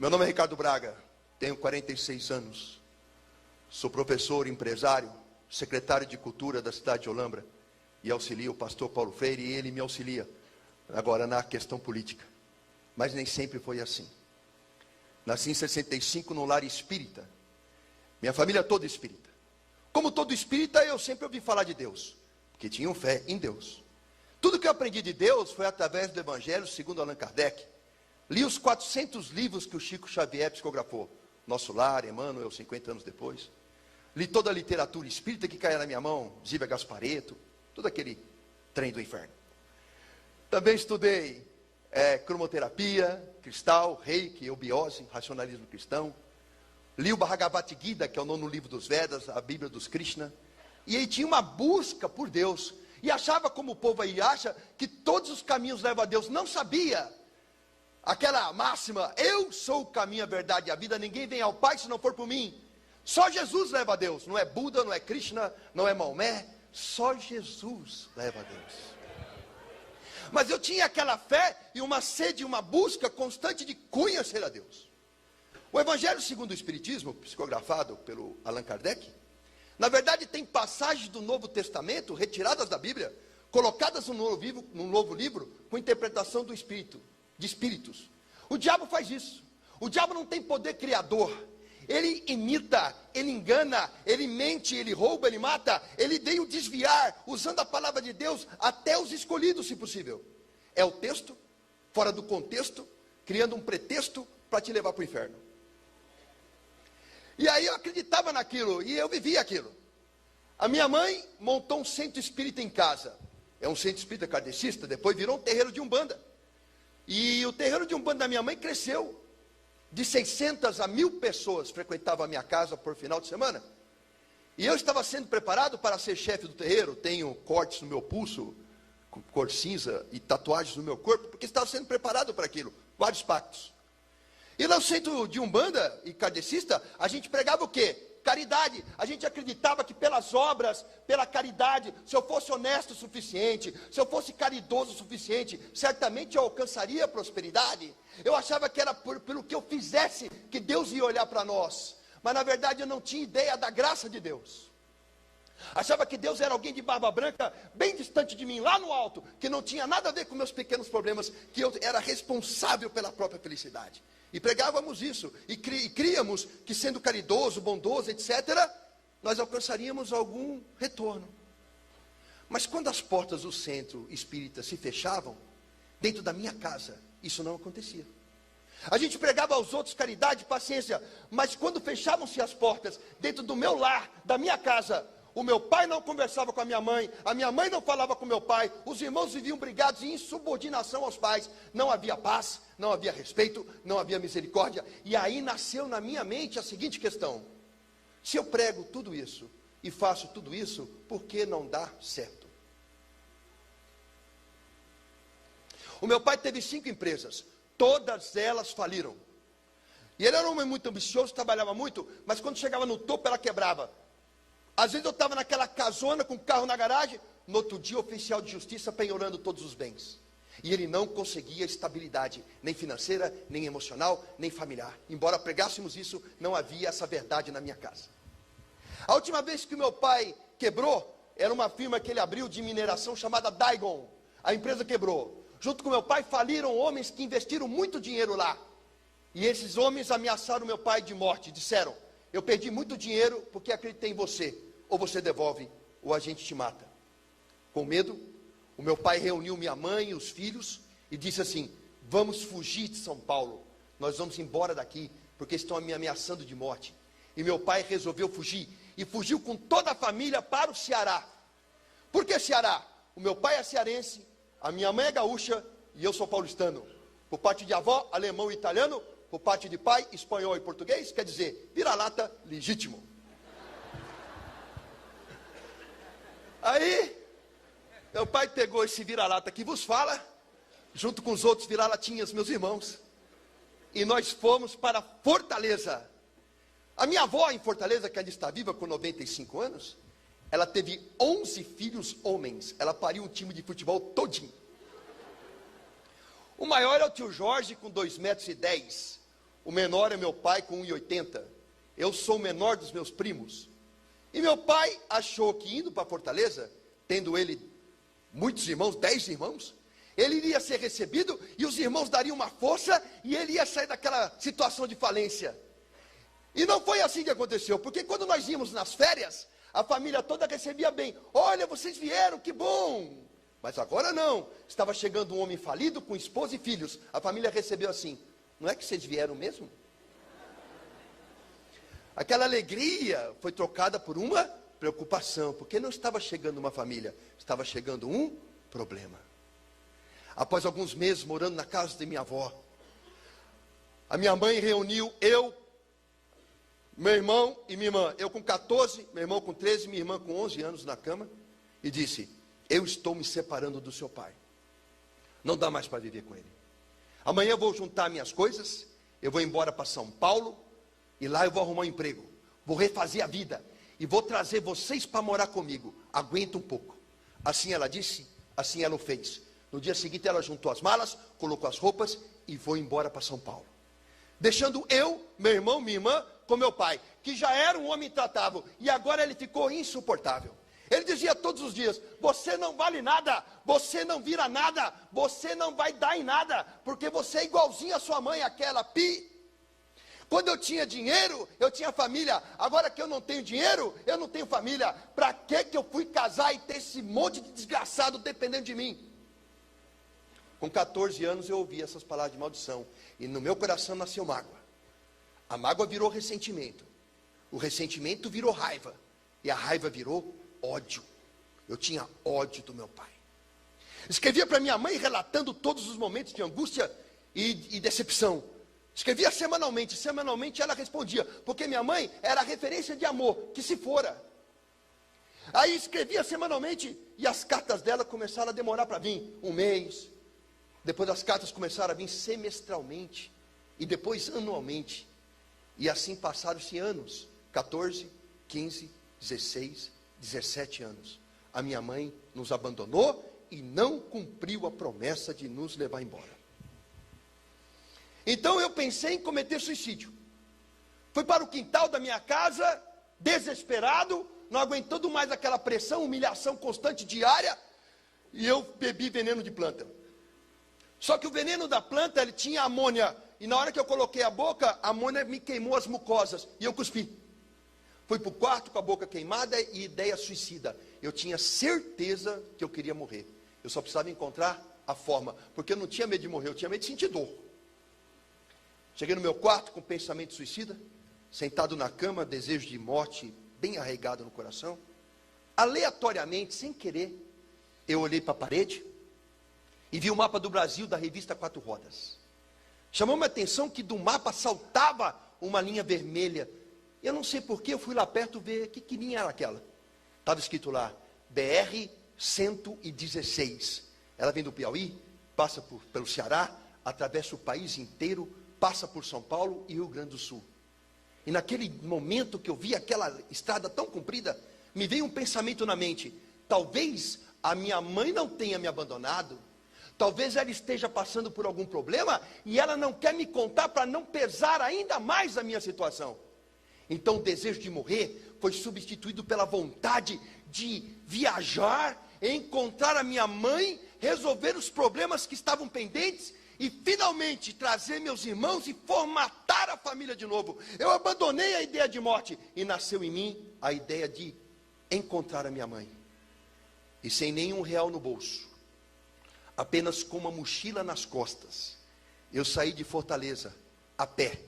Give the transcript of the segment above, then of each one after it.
Meu nome é Ricardo Braga, tenho 46 anos, sou professor, empresário, secretário de Cultura da cidade de Olambra e auxilio o pastor Paulo Freire, e ele me auxilia agora na questão política. Mas nem sempre foi assim. Nasci em 65 no lar espírita, minha família toda espírita. Como todo espírita, eu sempre ouvi falar de Deus, porque tinham fé em Deus. Tudo que eu aprendi de Deus foi através do Evangelho segundo Allan Kardec. Li os 400 livros que o Chico Xavier psicografou. Nosso Lar, Emmanuel, 50 anos depois. Li toda a literatura espírita que caía na minha mão, Zíbia Gasparetto, todo aquele trem do inferno. Também estudei cromoterapia, cristal, reiki, eubiose, racionalismo cristão. Li o Bhagavad Gita, que é o 9º livro dos Vedas, a Bíblia dos Krishna. E aí tinha uma busca por Deus. E achava, como o povo aí acha, que todos os caminhos levam a Deus. Não sabia. Aquela máxima, eu sou o caminho, a verdade e a vida, ninguém vem ao Pai se não for por mim. Só Jesus leva a Deus, não é Buda, não é Krishna, não é Maomé, só Jesus leva a Deus. Mas eu tinha aquela fé e uma sede, uma busca constante de conhecer a Deus. O Evangelho segundo o Espiritismo, psicografado pelo Allan Kardec, na verdade tem passagens do Novo Testamento, retiradas da Bíblia, colocadas num novo livro, com interpretação do Espírito. De espíritos. O diabo faz isso. O diabo não tem poder criador. Ele imita, ele engana, ele mente, ele rouba, ele mata. Ele veio desviar, usando a palavra de Deus, até os escolhidos, se possível. É o texto, fora do contexto, criando um pretexto para te levar para o inferno. E aí eu acreditava naquilo, e eu vivia aquilo. A minha mãe montou um centro espírita em casa. É um centro espírita kardecista, depois virou um terreiro de Umbanda. E o terreiro de Umbanda da minha mãe cresceu. De 600 a 1000 pessoas frequentavam a minha casa por final de semana. E eu estava sendo preparado para ser chefe do terreiro. Tenho cortes no meu pulso, cor cinza, e tatuagens no meu corpo, porque estava sendo preparado para aquilo. Vários pactos. E lá no centro de Umbanda e kardecista, a gente pregava o quê? Caridade. A gente acreditava que pelas obras, pela caridade, se eu fosse honesto o suficiente, se eu fosse caridoso o suficiente, certamente eu alcançaria a prosperidade. Eu achava que era pelo que eu fizesse que Deus ia olhar para nós. Mas na verdade eu não tinha ideia da graça de Deus. Achava que Deus era alguém de barba branca, bem distante de mim, lá no alto, que não tinha nada a ver com meus pequenos problemas, que eu era responsável pela própria felicidade. E pregávamos isso, e críamos que sendo caridoso, bondoso, etc., nós alcançaríamos algum retorno. Mas quando as portas do centro espírita se fechavam, dentro da minha casa, isso não acontecia. A gente pregava aos outros caridade, paciência, mas quando fechavam-se as portas, dentro do meu lar, da minha casa, o meu pai não conversava com a minha mãe não falava com meu pai, os irmãos viviam brigados em insubordinação aos pais, não havia paz, não havia respeito, não havia misericórdia. E aí nasceu na minha mente a seguinte questão: se eu prego tudo isso e faço tudo isso, por que não dá certo? O meu pai teve 5 empresas, todas elas faliram. E ele era um homem muito ambicioso, trabalhava muito, mas quando chegava no topo ela quebrava. Às vezes eu estava naquela casona com o carro na garagem, no outro dia o oficial de justiça penhorando todos os bens. E ele não conseguia estabilidade, nem financeira, nem emocional, nem familiar. Embora pregássemos isso, não havia essa verdade na minha casa. A última vez que o meu pai quebrou, era uma firma que ele abriu de mineração chamada Daigon. A empresa quebrou. Junto com meu pai faliram homens que investiram muito dinheiro lá. E esses homens ameaçaram meu pai de morte, disseram: eu perdi muito dinheiro porque acreditei em você. Ou você devolve, ou a gente te mata. Com medo, o meu pai reuniu minha mãe e os filhos e disse assim: vamos fugir de São Paulo. Nós vamos embora daqui, porque estão me ameaçando de morte. E meu pai resolveu fugir. E fugiu com toda a família para o Ceará. Por que Ceará? O meu pai é cearense, a minha mãe é gaúcha e eu sou paulistano. Por parte de avó, alemão e italiano. Por parte de pai, espanhol e português, quer dizer, vira-lata legítimo. Aí, meu pai pegou esse vira-lata que vos fala, junto com os outros vira-latinhas, meus irmãos, e nós fomos para Fortaleza. A minha avó em Fortaleza, que ainda está viva com 95 anos, ela teve 11 filhos homens, ela pariu um time de futebol todinho. O maior é o tio Jorge, com 2,10 metros. o menor é meu pai com 1,80. Eu sou o menor dos meus primos. E meu pai achou que indo para Fortaleza, tendo ele muitos irmãos, 10 irmãos, ele iria ser recebido e os irmãos dariam uma força e ele ia sair daquela situação de falência. E não foi assim que aconteceu, porque quando nós íamos nas férias, a família toda recebia bem. Olha, vocês vieram, que bom. Mas agora não. Estava chegando um homem falido com esposa e filhos. A família recebeu assim. Não é que vocês vieram mesmo? Aquela alegria foi trocada por uma preocupação, porque não estava chegando uma família, estava chegando um problema. Após alguns meses morando na casa de minha avó, a minha mãe reuniu eu, meu irmão e minha irmã. Eu com 14, meu irmão com 13, minha irmã com 11 anos na cama. E disse, eu estou me separando do seu pai. Não dá mais para viver com ele. Amanhã eu vou juntar minhas coisas, eu vou embora para São Paulo, e lá eu vou arrumar um emprego. Vou refazer a vida, e vou trazer vocês para morar comigo. Aguenta um pouco. Assim ela disse, assim ela o fez. No dia seguinte ela juntou as malas, colocou as roupas, e foi embora para São Paulo. Deixando eu, meu irmão, minha irmã, com meu pai, que já era um homem intratável, e agora ele ficou insuportável. Ele dizia todos os dias, você não vale nada, você não vira nada, você não vai dar em nada, porque você é igualzinho a sua mãe, aquela pi. Quando eu tinha dinheiro, eu tinha família, agora que eu não tenho dinheiro, eu não tenho família. Para que eu fui casar e ter esse monte de desgraçado dependendo de mim? Com 14 anos eu ouvi essas palavras de maldição, e no meu coração nasceu mágoa. A mágoa virou ressentimento, o ressentimento virou raiva, e a raiva virou ódio. Eu tinha ódio do meu pai. Escrevia para minha mãe relatando todos os momentos de angústia e decepção. Escrevia semanalmente, semanalmente ela respondia, porque minha mãe era a referência de amor, que se fora. Aí escrevia semanalmente e as cartas dela começaram a demorar para vir, um mês. Depois as cartas começaram a vir semestralmente e depois anualmente. E assim passaram-se anos, 14, 15, 16, 17 anos. A minha mãe nos abandonou e não cumpriu a promessa de nos levar embora. Então eu pensei em cometer suicídio. Fui para o quintal da minha casa, desesperado, não aguentando mais aquela pressão, humilhação constante diária, e eu bebi veneno de planta. Só que o veneno da planta, ele tinha amônia, e na hora que eu coloquei a boca, a amônia me queimou as mucosas, e eu cuspi. Fui para o quarto com a boca queimada e ideia suicida. Eu tinha certeza que eu queria morrer. Eu só precisava encontrar a forma, porque eu não tinha medo de morrer, eu tinha medo de sentir dor. Cheguei no meu quarto com pensamento suicida, sentado na cama, desejo de morte bem arraigado no coração. Aleatoriamente, sem querer, eu olhei para a parede e vi o mapa do Brasil da revista Quatro Rodas. Chamou minha atenção que do mapa saltava uma linha vermelha. Eu não sei porquê, eu fui lá perto ver que linha era aquela. Estava escrito lá, BR-116. Ela vem do Piauí, passa pelo Ceará, atravessa o país inteiro, passa por São Paulo e Rio Grande do Sul. E naquele momento que eu vi aquela estrada tão comprida, me veio um pensamento na mente. Talvez a minha mãe não tenha me abandonado. Talvez ela esteja passando por algum problema e ela não quer me contar para não pesar ainda mais a minha situação. Então o desejo de morrer foi substituído pela vontade de viajar, encontrar a minha mãe, resolver os problemas que estavam pendentes e finalmente trazer meus irmãos e formatar a família de novo. Eu abandonei a ideia de morte e nasceu em mim a ideia de encontrar a minha mãe. E sem nenhum real no bolso, apenas com uma mochila nas costas, eu saí de Fortaleza a pé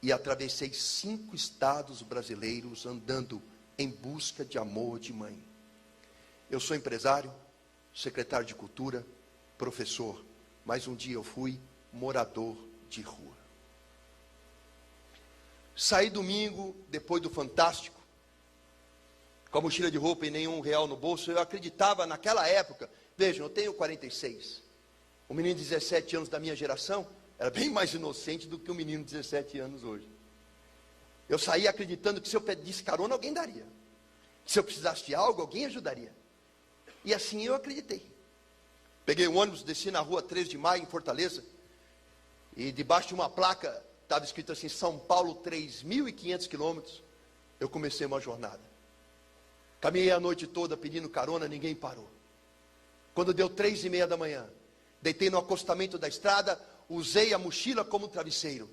e atravessei 5 estados brasileiros andando em busca de amor de mãe. Eu sou empresário, secretário de cultura, professor, mas um dia eu fui morador de rua. Saí domingo, depois do Fantástico, com a mochila de roupa e nenhum real no bolso. Eu acreditava naquela época, vejam, eu tenho 46, o menino de 17 anos da minha geração era bem mais inocente do que um menino de 17 anos hoje. Eu saí acreditando que se eu pedisse carona, alguém daria. Se eu precisasse de algo, alguém ajudaria. E assim eu acreditei. Peguei um ônibus, desci na rua 13 de Maio, em Fortaleza, e debaixo de uma placa estava escrito assim, São Paulo, 3.500 quilômetros, eu comecei uma jornada. Caminhei a noite toda pedindo carona, ninguém parou. Quando deu 3:30 da manhã, deitei no acostamento da estrada, usei a mochila como travesseiro.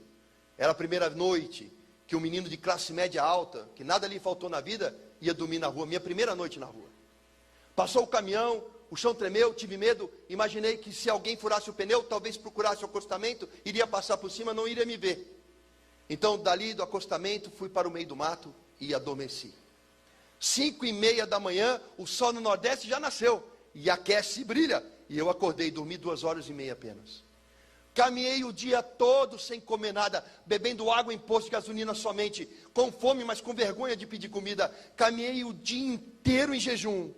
Era a primeira noite que um menino de classe média alta, que nada lhe faltou na vida, ia dormir na rua, minha primeira noite na rua. Passou o caminhão, o chão tremeu, tive medo, imaginei que se alguém furasse o pneu, talvez procurasse o acostamento, iria passar por cima, não iria me ver. Então, dali do acostamento, fui para o meio do mato e adormeci. 5:30 da manhã, o sol no Nordeste já nasceu, e aquece e brilha, e eu acordei, dormi 2h30 apenas. Caminhei o dia todo sem comer nada, bebendo água em posto de gasolina somente, com fome, mas com vergonha de pedir comida. Caminhei o dia inteiro em jejum,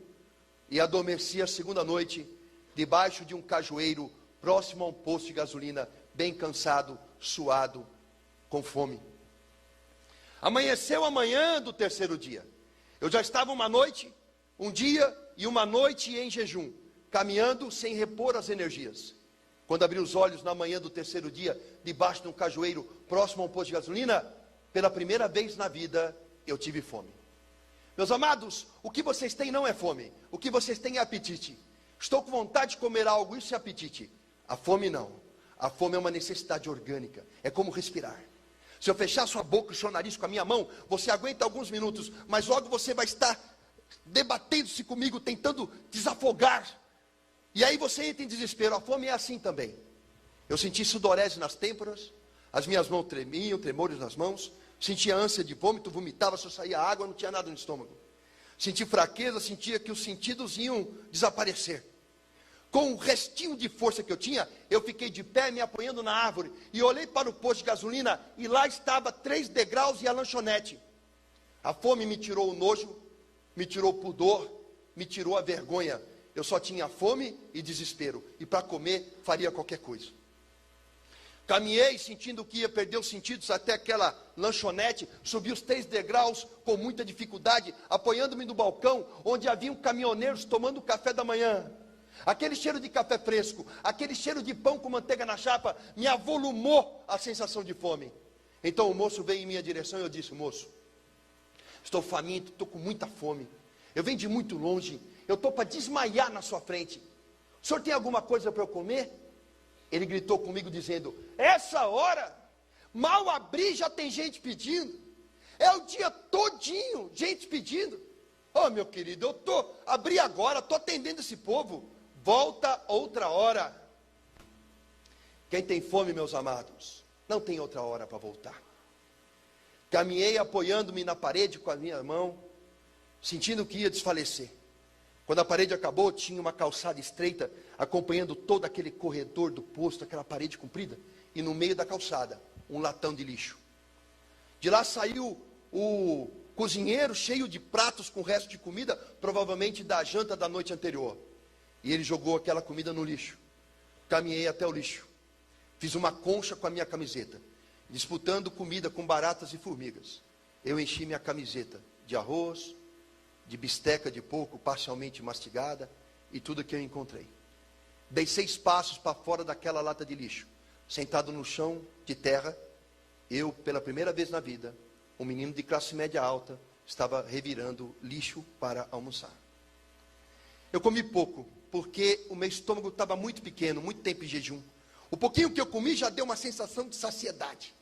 e adormeci a segunda noite, debaixo de um cajueiro, próximo a um posto de gasolina, bem cansado, suado, com fome. Amanheceu a manhã do terceiro dia. Eu já estava uma noite, um dia e uma noite em jejum, caminhando sem repor as energias. Quando abri os olhos na manhã do terceiro dia, debaixo de um cajueiro, próximo a um posto de gasolina, pela primeira vez na vida, eu tive fome. Meus amados, o que vocês têm não é fome, o que vocês têm é apetite. Estou com vontade de comer algo, isso é apetite. A fome não. A fome é uma necessidade orgânica, é como respirar. Se eu fechar sua boca e seu nariz com a minha mão, você aguenta alguns minutos, mas logo você vai estar debatendo-se comigo, tentando desafogar. E aí você entra em desespero. A fome é assim também. Eu senti sudorese nas têmporas, as minhas mãos tremiam, tremores nas mãos, sentia ânsia de vômito, vomitava, só saía água, não tinha nada no estômago. Senti fraqueza, sentia que os sentidos iam desaparecer. Com o restinho de força que eu tinha, eu fiquei de pé, me apoiando na árvore, e olhei para o posto de gasolina, e lá estava 3 degraus e a lanchonete. A fome me tirou o nojo, me tirou o pudor, me tirou a vergonha. Eu só tinha fome e desespero, e para comer faria qualquer coisa. Caminhei sentindo que ia perder os sentidos até aquela lanchonete, subi os 3 degraus com muita dificuldade, apoiando-me no balcão, onde haviam caminhoneiros tomando café da manhã. Aquele cheiro de café fresco, aquele cheiro de pão com manteiga na chapa, me avolumou a sensação de fome. Então o moço veio em minha direção e eu disse, moço, estou faminto, estou com muita fome, eu venho de muito longe, eu estou para desmaiar na sua frente. O senhor tem alguma coisa para eu comer? Ele gritou comigo dizendo, essa hora, mal abri já tem gente pedindo. É o dia todinho, gente pedindo. Oh meu querido, abri agora, estou atendendo esse povo. Volta outra hora. Quem tem fome, meus amados, não tem outra hora para voltar. Caminhei apoiando-me na parede com a minha mão, sentindo que ia desfalecer. Quando a parede acabou, tinha uma calçada estreita, acompanhando todo aquele corredor do posto, aquela parede comprida, e no meio da calçada, um latão de lixo. De lá saiu o cozinheiro cheio de pratos com resto de comida, provavelmente da janta da noite anterior. E ele jogou aquela comida no lixo. Caminhei até o lixo. Fiz uma concha com a minha camiseta, disputando comida com baratas e formigas. Eu enchi minha camiseta de arroz, de bisteca de porco parcialmente mastigada e tudo que eu encontrei. Dei 6 passos para fora daquela lata de lixo. Sentado no chão de terra, eu, pela primeira vez na vida, um menino de classe média alta, estava revirando lixo para almoçar. Eu comi pouco, porque o meu estômago estava muito pequeno, muito tempo em jejum. O pouquinho que eu comi já deu uma sensação de saciedade.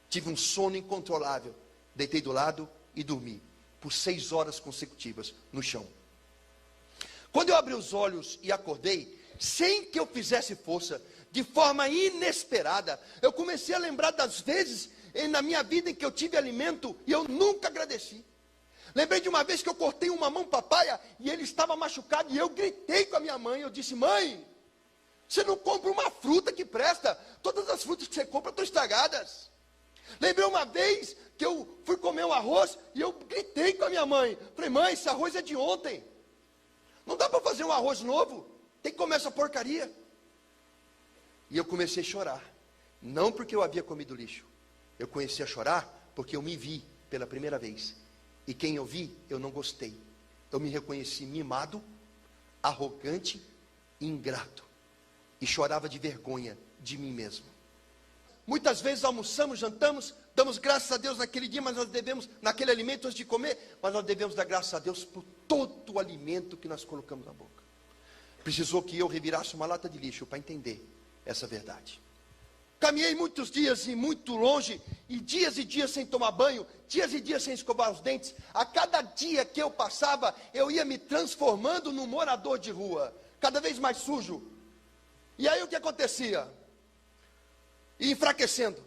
Tive um sono incontrolável. Deitei do lado e dormi, por 6 horas consecutivas, no chão. Quando eu abri os olhos e acordei, sem que eu fizesse força, de forma inesperada, eu comecei a lembrar das vezes na minha vida em que eu tive alimento e eu nunca agradeci. Lembrei de uma vez que eu cortei um mamão papaya e ele estava machucado e eu gritei com a minha mãe. Eu disse, mãe, você não compra uma fruta que presta, todas as frutas que você compra estão estragadas. Lembrei uma vez que eu fui comer um arroz e eu gritei com a minha mãe. Falei, mãe, esse arroz é de ontem, não dá para fazer um arroz novo, tem que comer essa porcaria. E eu comecei a chorar, não porque eu havia comido lixo. Eu comecei a chorar porque eu me vi pela primeira vez. E quem eu vi, eu não gostei. Eu me reconheci mimado, arrogante, ingrato. E chorava de vergonha de mim mesmo. Muitas vezes almoçamos, jantamos, damos graças a Deus naquele dia, mas nós devemos, naquele alimento antes de comer, mas nós devemos dar graças a Deus por todo o alimento que nós colocamos na boca. Precisou que eu revirasse uma lata de lixo para entender essa verdade. Caminhei muitos dias e muito longe, e dias sem tomar banho, dias e dias sem escovar os dentes. A cada dia que eu passava, eu ia me transformando num morador de rua, cada vez mais sujo. E aí o que acontecia? E enfraquecendo.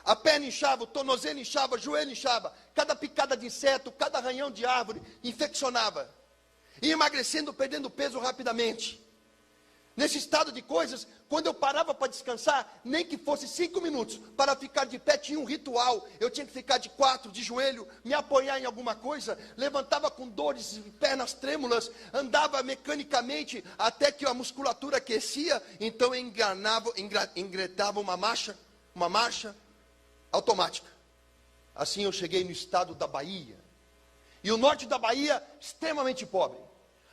A perna inchava, o tornozelo inchava, o joelho inchava. Cada picada de inseto, cada arranhão de árvore infeccionava. E emagrecendo, perdendo peso rapidamente. Nesse estado de coisas, quando eu parava para descansar, nem que fosse 5 minutos, para ficar de pé, tinha um ritual. Eu tinha que ficar de 4, de joelho, me apoiar em alguma coisa, levantava com dores, pernas trêmulas, andava mecanicamente até que a musculatura aquecia, então eu engretava uma marcha automática. Assim eu cheguei no estado da Bahia. E o norte da Bahia, extremamente pobre.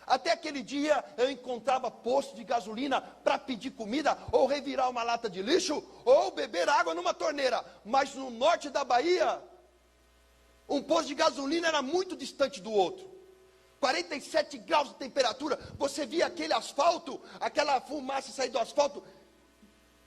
Até aquele dia eu encontrava posto de gasolina para pedir comida, ou revirar uma lata de lixo, ou beber água numa torneira. Mas no norte da Bahia, um posto de gasolina era muito distante do outro. 47 graus de temperatura, você via aquele asfalto, aquela fumaça sair do asfalto,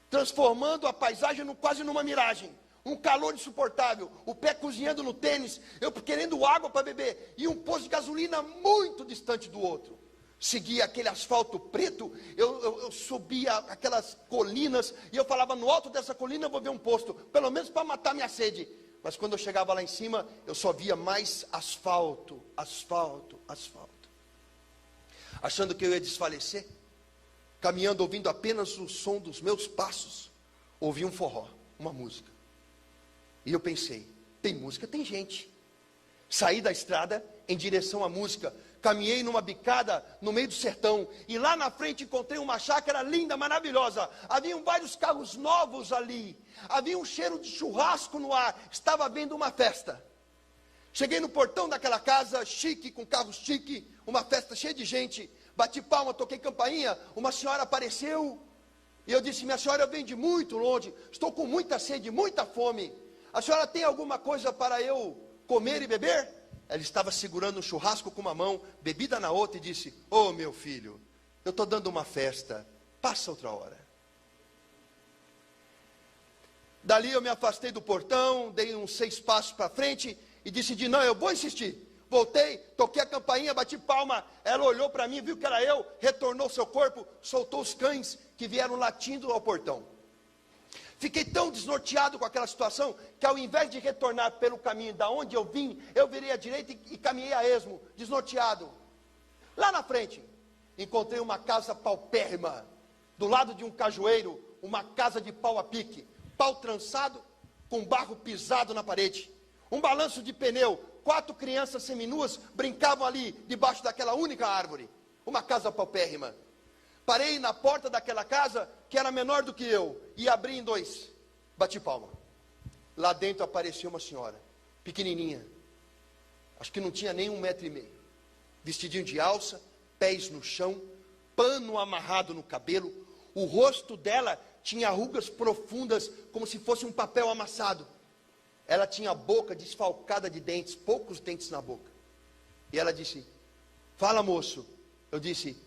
transformando a paisagem quase numa miragem. Um calor insuportável, o pé cozinhando no tênis, eu querendo água para beber, e um posto de gasolina muito distante do outro. Seguia aquele asfalto preto, eu subia aquelas colinas, e eu falava, no alto dessa colina eu vou ver um posto, pelo menos para matar minha sede. Mas quando eu chegava lá em cima, eu só via mais asfalto, asfalto, asfalto. Achando que eu ia desfalecer, caminhando, ouvindo apenas o som dos meus passos, ouvi um forró, uma música. E eu pensei, tem música, tem gente. Saí da estrada em direção à música, caminhei numa bicada no meio do sertão, e lá na frente encontrei uma chácara linda, maravilhosa. Haviam vários carros novos ali, havia um cheiro de churrasco no ar, estava havendo uma festa. Cheguei no portão daquela casa, chique, com carro chique, uma festa cheia de gente, bati palma, toquei campainha, uma senhora apareceu, e eu disse, minha senhora, eu venho de muito longe, estou com muita sede, muita fome. A senhora tem alguma coisa para eu comer e beber? Ela estava segurando um churrasco com uma mão, bebida na outra, e disse, ô meu filho, eu estou dando uma festa, passa outra hora. Dali eu me afastei do portão, dei uns 6 passos para frente, e decidi, não, eu vou insistir. Voltei, toquei a campainha, bati palma, ela olhou para mim, viu que era eu, retornou seu corpo, soltou os cães que vieram latindo ao portão. Fiquei tão desnorteado com aquela situação, que ao invés de retornar pelo caminho da onde eu vim, eu virei à direita e caminhei a esmo, desnorteado. Lá na frente, encontrei uma casa paupérrima, do lado de um cajueiro, uma casa de pau a pique, pau trançado, com barro pisado na parede, um balanço de pneu, 4 crianças seminuas brincavam ali, debaixo daquela única árvore, uma casa paupérrima. Parei na porta daquela casa, que era menor do que eu, e abri em 2, bati palma. Lá dentro apareceu uma senhora, pequenininha, acho que não tinha nem 1,5 metro, vestidinho de alça, pés no chão, pano amarrado no cabelo, o rosto dela tinha rugas profundas, como se fosse um papel amassado. Ela tinha a boca desfalcada de dentes, poucos dentes na boca. E ela disse, fala moço. Eu disse,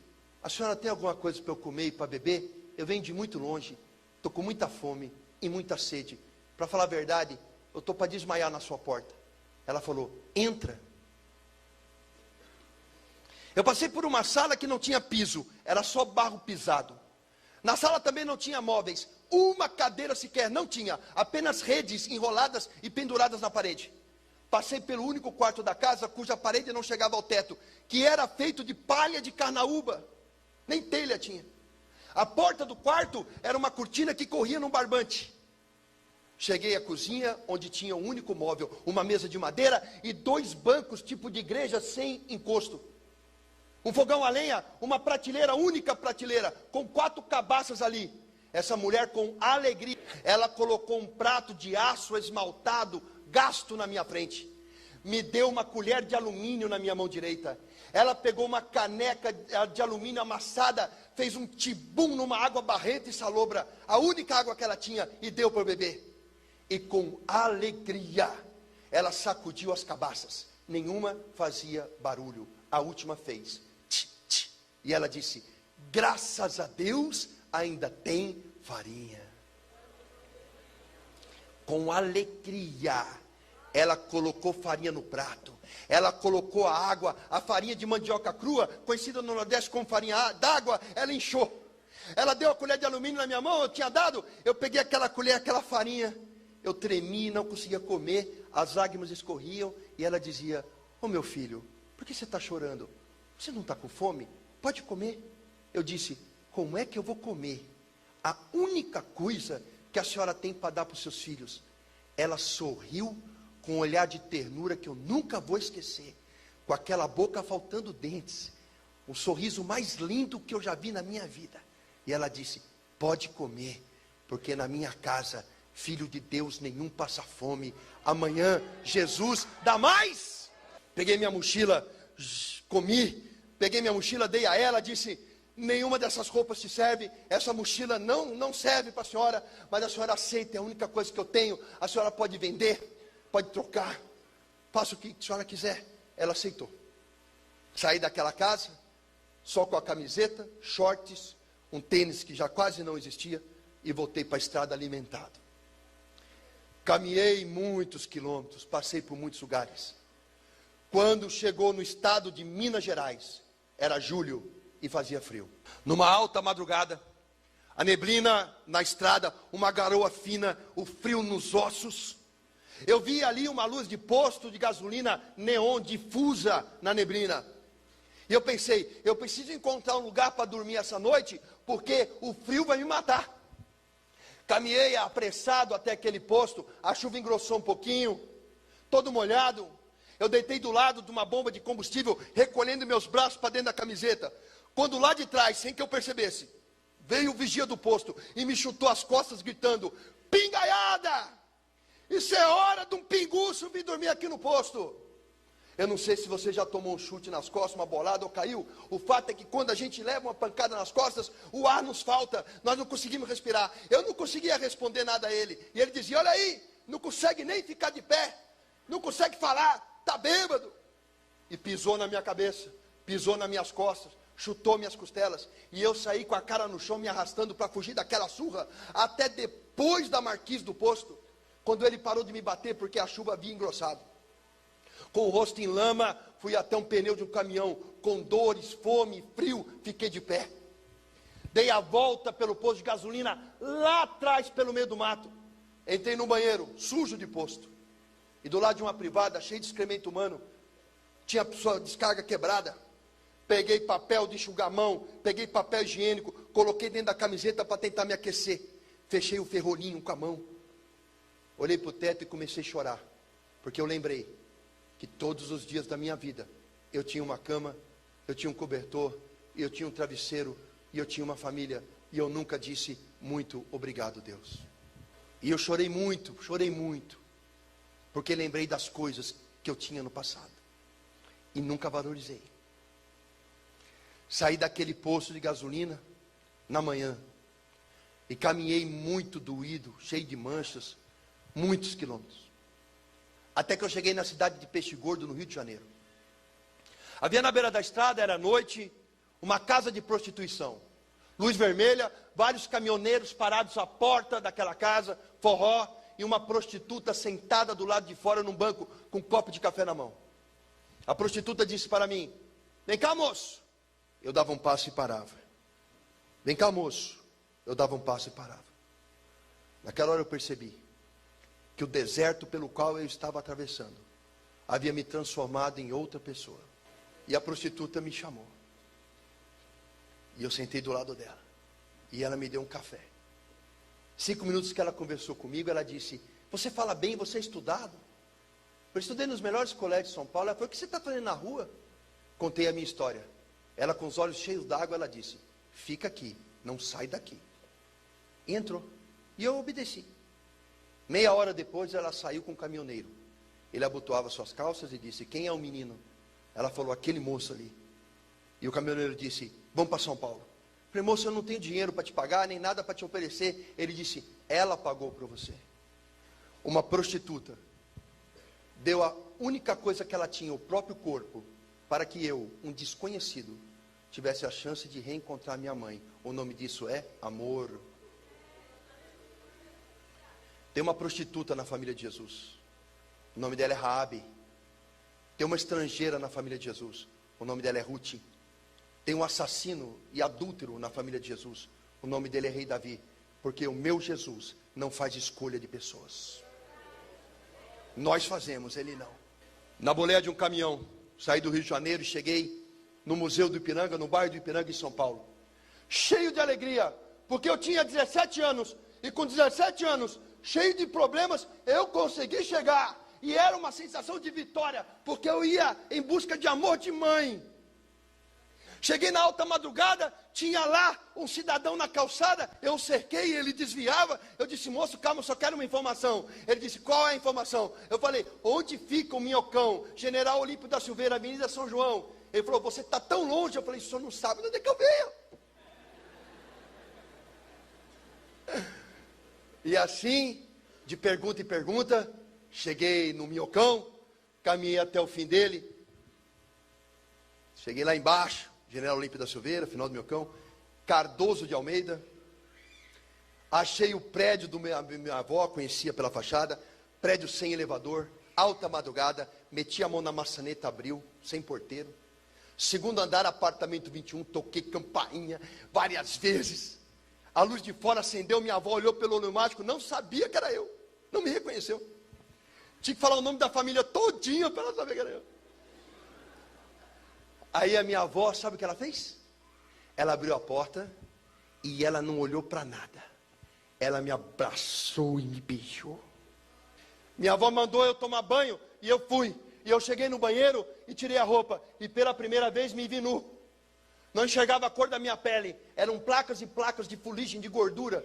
a senhora tem alguma coisa para eu comer e para beber? Eu venho de muito longe, estou com muita fome e muita sede. Para falar a verdade, eu estou para desmaiar na sua porta. Ela falou, entra. Eu passei por uma sala que não tinha piso, era só barro pisado. Na sala também não tinha móveis, uma cadeira sequer não tinha, apenas redes enroladas e penduradas na parede. Passei pelo único quarto da casa cuja parede não chegava ao teto, que era feito de palha de carnaúba. Nem telha tinha. A porta do quarto era uma cortina que corria num barbante. Cheguei à cozinha, onde tinha um único móvel, uma mesa de madeira e 2 bancos tipo de igreja sem encosto. Um fogão a lenha, uma prateleira, única prateleira, com 4 cabaças ali. Essa mulher, com alegria, ela colocou um prato de aço esmaltado, gasto na minha frente. Me deu uma colher de alumínio na minha mão direita. Ela pegou uma caneca de alumínio amassada, fez um tibum numa água barrenta e salobra, a única água que ela tinha, e deu para eu beber. e com alegria ela sacudiu as cabaças. Nenhuma fazia barulho. A última fez. Tch, tch. E ela disse: graças a Deus ainda tem farinha. Com alegria ela colocou farinha no prato. Ela colocou a água, a farinha de mandioca crua, conhecida no Nordeste como farinha d'água, ela inchou. Ela deu a colher de alumínio na minha mão, eu tinha dado, eu peguei aquela colher, aquela farinha, eu tremi, não conseguia comer, as lágrimas escorriam, e ela dizia: ô meu filho, por que você está chorando? Você não está com fome? Pode comer. Eu disse: como é que eu vou comer a única coisa que a senhora tem para dar para os seus filhos? Ela sorriu com um olhar de ternura que eu nunca vou esquecer, com aquela boca faltando dentes, o sorriso mais lindo que eu já vi na minha vida. E ela disse: pode comer, porque na minha casa, filho de Deus nenhum passa fome. Amanhã Jesus dá mais. Peguei minha mochila, comi, peguei minha mochila, dei a ela, disse: nenhuma dessas roupas te serve, essa mochila não serve para a senhora, mas a senhora aceita, é a única coisa que eu tenho, a senhora pode vender, pode trocar, faça o que a senhora quiser. Ela aceitou. Saí daquela casa, só com a camiseta, shorts, um tênis que já quase não existia, e voltei para a estrada alimentado. Caminhei muitos quilômetros, passei por muitos lugares. Quando chegou no estado de Minas Gerais, era julho e fazia frio. Numa alta madrugada, a neblina na estrada, uma garoa fina, o frio nos ossos. Eu vi ali uma luz de posto de gasolina neon difusa na neblina. E eu pensei: eu preciso encontrar um lugar para dormir essa noite, porque o frio vai me matar. Caminhei apressado até aquele posto, a chuva engrossou um pouquinho, todo molhado. Eu deitei do lado de uma bomba de combustível, recolhendo meus braços para dentro da camiseta. Quando lá de trás, sem que eu percebesse, veio o vigia do posto e me chutou as costas gritando: pingaiada! Isso é hora de um pinguço vir dormir aqui no posto. Eu não sei se você já tomou um chute nas costas, uma bolada ou caiu. O fato é que quando a gente leva uma pancada nas costas, o ar nos falta, nós não conseguimos respirar. Eu não conseguia responder nada a ele. E ele dizia: olha aí, não consegue nem ficar de pé, não consegue falar, está bêbado. E pisou na minha cabeça, pisou nas minhas costas, chutou minhas costelas. E eu saí com a cara no chão, me arrastando para fugir daquela surra, até depois da marquise do posto, quando ele parou de me bater, porque a chuva havia engrossado. Com o rosto em lama, fui até um pneu de um caminhão, com dores, fome, frio, fiquei de pé. Dei a volta pelo posto de gasolina, lá atrás, pelo meio do mato. Entrei no banheiro, sujo de posto. E do lado de uma privada, cheia de excremento humano, tinha sua descarga quebrada. Peguei papel de enxugar a mão, peguei papel higiênico, coloquei dentro da camiseta para tentar me aquecer. Fechei o ferrolhinho com a mão. Olhei para o teto e comecei a chorar, porque eu lembrei que todos os dias da minha vida, eu tinha uma cama, eu tinha um cobertor, eu tinha um travesseiro, e eu tinha uma família, e eu nunca disse muito obrigado, Deus. E eu chorei muito, porque lembrei das coisas que eu tinha no passado, e nunca valorizei. Saí daquele posto de gasolina, na manhã, e caminhei muito doído, cheio de manchas, muitos quilômetros. Até que eu cheguei na cidade de Peixe Gordo, no Rio de Janeiro. Havia na beira da estrada, era noite, uma casa de prostituição. Luz vermelha, vários caminhoneiros parados à porta daquela casa, forró, e uma prostituta sentada do lado de fora num banco, com um copo de café na mão. A prostituta disse para mim: vem cá, moço. Eu dava um passo e parava. Vem cá, moço. Eu dava um passo e parava. Naquela hora eu percebi que o deserto pelo qual eu estava atravessando havia me transformado em outra pessoa. E a prostituta me chamou. E eu sentei do lado dela. E ela me deu um café. 5 minutos que ela conversou comigo, ela disse: você fala bem, você é estudado? Eu estudei nos melhores colégios de São Paulo. Ela falou: o que você está fazendo na rua? Contei a minha história. Ela, com os olhos cheios d'água, ela disse: fica aqui, não sai daqui. E entrou. E eu obedeci. Meia hora depois, ela saiu com o caminhoneiro. Ele abotoava suas calças e disse: quem é o menino? Ela falou: aquele moço ali. E o caminhoneiro disse: vamos para São Paulo. Eu falei: moço, eu não tenho dinheiro para te pagar, nem nada para te oferecer. Ele disse: ela pagou para você. Uma prostituta deu a única coisa que ela tinha, o próprio corpo, para que eu, um desconhecido, tivesse a chance de reencontrar minha mãe. O nome disso é amor. Tem uma prostituta na família de Jesus. O nome dela é Raabe. Tem uma estrangeira na família de Jesus. O nome dela é Ruth. Tem um assassino e adúltero na família de Jesus. O nome dele é Rei Davi. Porque o meu Jesus não faz escolha de pessoas. Nós fazemos, ele não. Na boleia de um caminhão, saí do Rio de Janeiro e cheguei no Museu do Ipiranga, no bairro do Ipiranga, em São Paulo. Cheio de alegria, porque eu tinha 17 anos. E com 17 anos, cheio de problemas, eu consegui chegar. E era uma sensação de vitória, porque eu ia em busca de amor de mãe. Cheguei na alta madrugada, tinha lá um cidadão na calçada, eu cerquei, ele desviava, eu disse, moço, calma, eu só quero uma informação. Ele disse, qual é a informação? Eu falei, onde fica o Minhocão? General Olímpio da Silveira, Avenida São João. Ele falou, você está tão longe. Eu falei, o senhor não sabe onde é que eu venho. E assim, de pergunta em pergunta, cheguei no Minhocão, caminhei até o fim dele. Cheguei lá embaixo, General Olímpio da Silveira, final do Minhocão, Cardoso de Almeida. Achei o prédio do minha avó, conhecia pela fachada, prédio sem elevador, alta madrugada, meti a mão na maçaneta, abriu, sem porteiro. Segundo andar, apartamento 21, toquei campainha várias vezes. A luz de fora acendeu, minha avó olhou pelo olho mágico, não sabia que era eu, não me reconheceu. Tinha que falar o nome da família todinha para ela saber que era eu. Aí a minha avó, sabe o que ela fez? Ela abriu a porta e ela não olhou para nada. Ela me abraçou e me beijou. Minha avó mandou eu tomar banho e eu fui. E eu cheguei no banheiro e tirei a roupa. E pela primeira vez me vi nu. Não enxergava a cor da minha pele. Eram placas e placas de fuligem, de gordura.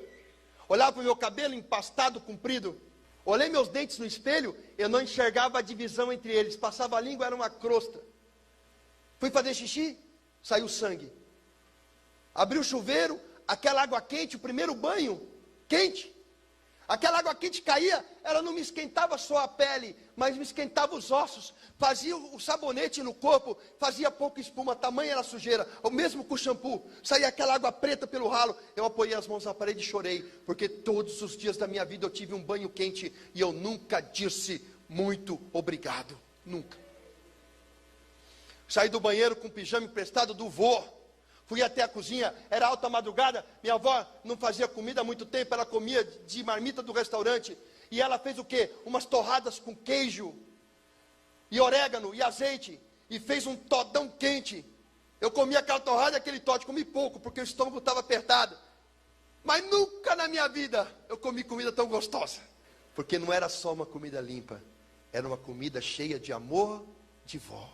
Olhava para o meu cabelo empastado, comprido. Olhei meus dentes no espelho, eu não enxergava a divisão entre eles. Passava a língua, era uma crosta. Fui fazer xixi, saiu sangue. Abri o chuveiro, aquela água quente, o primeiro banho, quente. Aquela água quente caía, ela não me esquentava só a pele, mas me esquentava os ossos. Fazia o sabonete no corpo, fazia pouca espuma, tamanha era a sujeira. O mesmo com o shampoo, saía aquela água preta pelo ralo. Eu apoiei as mãos na parede e chorei, porque todos os dias da minha vida eu tive um banho quente e eu nunca disse muito obrigado, nunca. Saí do banheiro com o pijama emprestado do vô. Fui até a cozinha, era alta madrugada, minha avó não fazia comida há muito tempo, ela comia de marmita do restaurante. E ela fez o quê? Umas torradas com queijo, e orégano, e azeite, e fez um todão quente. Eu comi aquela torrada e aquele tote, comi pouco, porque o estômago estava apertado. Mas nunca na minha vida eu comi comida tão gostosa. Porque não era só uma comida limpa, era uma comida cheia de amor de vó.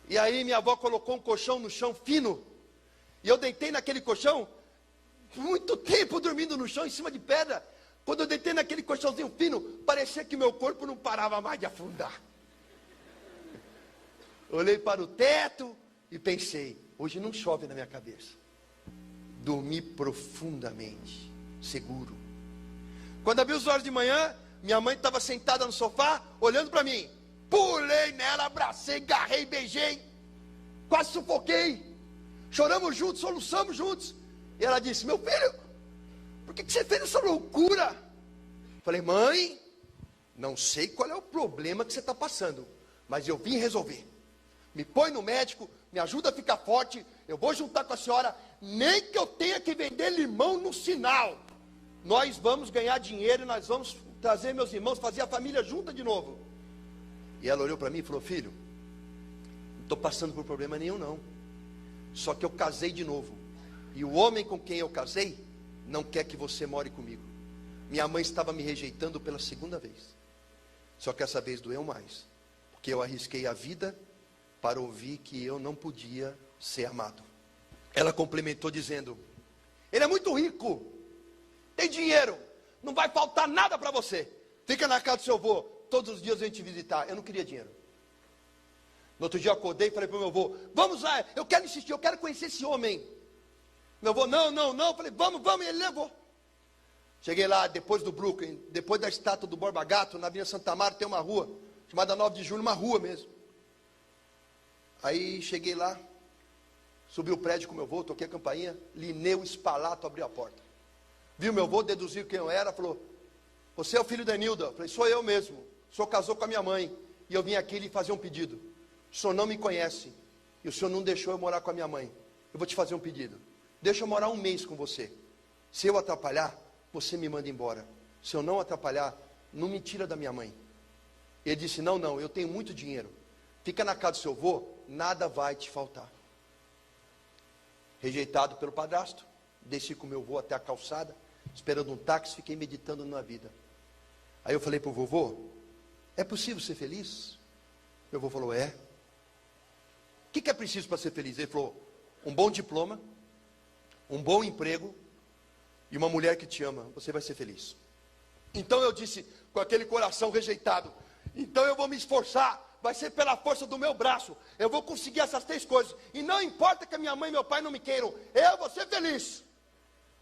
E aí minha avó colocou um colchão no chão fino, e eu deitei naquele colchão, muito tempo dormindo no chão, em cima de pedra. Quando eu deitei naquele colchãozinho fino, parecia que meu corpo não parava mais de afundar. Olhei para o teto e pensei, hoje não chove na minha cabeça. Dormi profundamente, seguro. Quando abri os olhos de manhã, minha mãe estava sentada no sofá, olhando para mim. Pulei nela, abracei, agarrei, beijei, quase sufoquei. Choramos juntos, soluçamos juntos. E ela disse, meu filho, por que você fez essa loucura? Falei, mãe, não sei qual é o problema que você está passando, mas eu vim resolver. Me põe no médico, me ajuda a ficar forte, eu vou juntar com a senhora, nem que eu tenha que vender limão no sinal. Nós vamos ganhar dinheiro e nós vamos trazer meus irmãos, fazer a família junta de novo. E ela olhou para mim e falou, filho, não estou passando por problema nenhum não. Só que eu casei de novo. E o homem com quem eu casei não quer que você more comigo. Minha mãe estava me rejeitando pela segunda vez. Só que essa vez doeu mais. Porque eu arrisquei a vida para ouvir que eu não podia ser amado. Ela complementou dizendo, ele é muito rico, tem dinheiro, não vai faltar nada para você. Fica na casa do seu avô, todos os dias eu vim te visitar. Eu não queria dinheiro. No outro dia eu acordei e falei para o meu avô, vamos lá, eu quero insistir, eu quero conhecer esse homem. Meu avô, não, falei, vamos, e ele levou. Cheguei lá, depois do Brooklyn, depois da estátua do Borba Gato, na Avenida Santa Marta tem uma rua, chamada 9 de Julho, uma rua mesmo. Aí cheguei lá, subi o prédio com meu avô, toquei a campainha, Lineu Spalato abriu a porta. Viu meu avô, deduziu quem eu era, falou, você é o filho da Nilda? Eu falei, sou eu mesmo, o senhor casou com a minha mãe, e eu vim aqui lhe fazer um pedido. O senhor não me conhece, e o senhor não deixou eu morar com a minha mãe. Eu vou te fazer um pedido, deixa eu morar um mês com você. Se eu atrapalhar, você me manda embora. Se eu não atrapalhar, não me tira da minha mãe. Ele disse, não, eu tenho muito dinheiro. Fica na casa do seu avô, nada vai te faltar. Rejeitado pelo padrasto, desci com meu avô até a calçada, esperando um táxi, fiquei meditando na vida. Aí eu falei para o vovô, é possível ser feliz? Meu avô falou, é. O que é preciso para ser feliz? Ele falou, um bom diploma, um bom emprego, e uma mulher que te ama, você vai ser feliz. Então eu disse, com aquele coração rejeitado, então eu vou me esforçar, vai ser pela força do meu braço, eu vou conseguir essas 3 coisas, e não importa que a minha mãe e meu pai não me queiram, eu vou ser feliz.